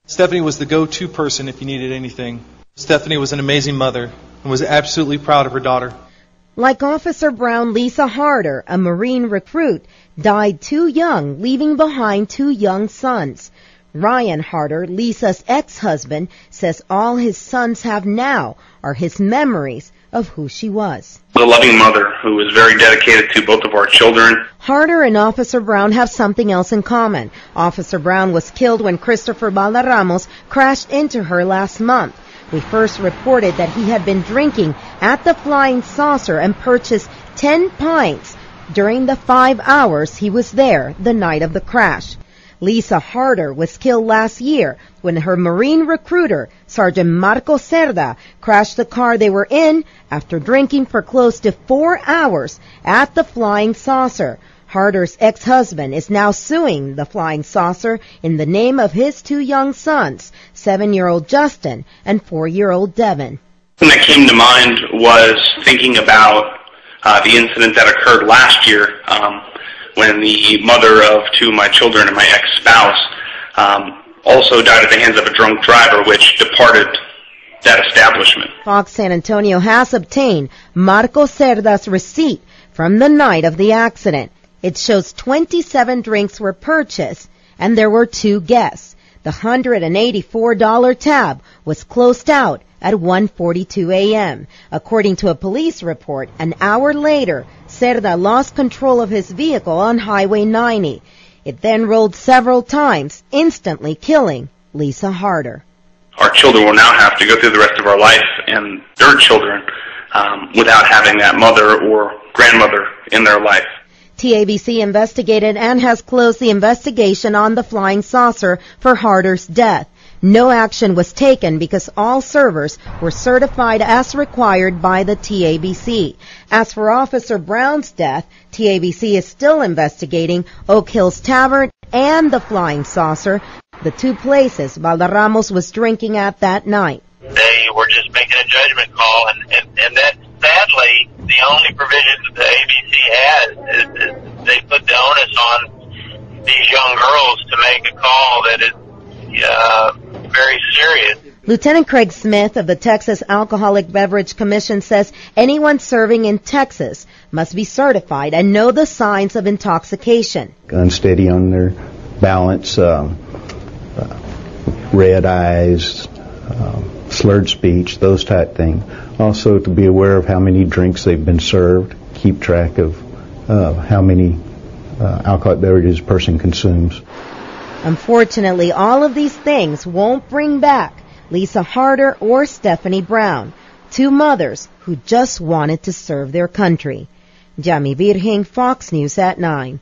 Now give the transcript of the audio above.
Stephanie was the go-to person if you needed anything. Stephanie was an amazing mother and was absolutely proud of her daughter. Like Officer Brown, Lisa Harder, a Marine recruit, died too young, leaving behind 2 young sons. Ryan Harder, Lisa's ex-husband, says all his sons have now are his memories of who she was. A loving mother who was very dedicated to both of our children. Harder and Officer Brown have something else in common. Officer Brown was killed when Christopher Valderramos crashed into her last month. We first reported that he had been drinking at the Flying Saucer and purchased 10 pints during the 5 hours he was there the night of the crash. Lisa Harder was killed last year when her Marine recruiter, Sergeant Marco Cerda, crashed the car they were in after drinking for close to 4 hours at the Flying Saucer. Harder's ex-husband is now suing the Flying Saucer in the name of his 2 young sons, 7-year-old Justin and 4-year-old Devin. What that came to mind was thinking about the incident that occurred last year when the mother of 2 of my children and my ex-spouse also died at the hands of a drunk driver, which departed that establishment. Fox San Antonio has obtained Marco Cerda's receipt from the night of the accident. It shows 27 drinks were purchased and there were 2 guests. The $184 tab was closed out at 1:42 a.m. According to a police report, an hour later, Cerda lost control of his vehicle on Highway 90. It then rolled several times, instantly killing Lisa Harder. Our children will now have to go through the rest of our life and their children without having that mother or grandmother in their life. TABC investigated and has closed the investigation on the Flying Saucer for Harder's death. No action was taken because all servers were certified as required by the TABC. As for Officer Brown's death, TABC is still investigating Oak Hills Tavern and the Flying Saucer, the 2 places Valderramos was drinking at that night. They were just making a judgment call, and that, sadly, the only provision that the ABC has is they put the onus on these young girls to make a call that is very serious. Lieutenant Craig Smith of the Texas Alcoholic Beverage Commission says anyone serving in Texas must be certified and know the signs of intoxication. Unsteady on their balance, red eyes, slurred speech, those type things. Also to be aware of how many drinks they've been served, keep track of how many alcoholic beverages a person consumes. Unfortunately, all of these things won't bring back Lisa Harder or Stephanie Brown, 2 mothers who just wanted to serve their country. Yami Virgen, Fox News at 9.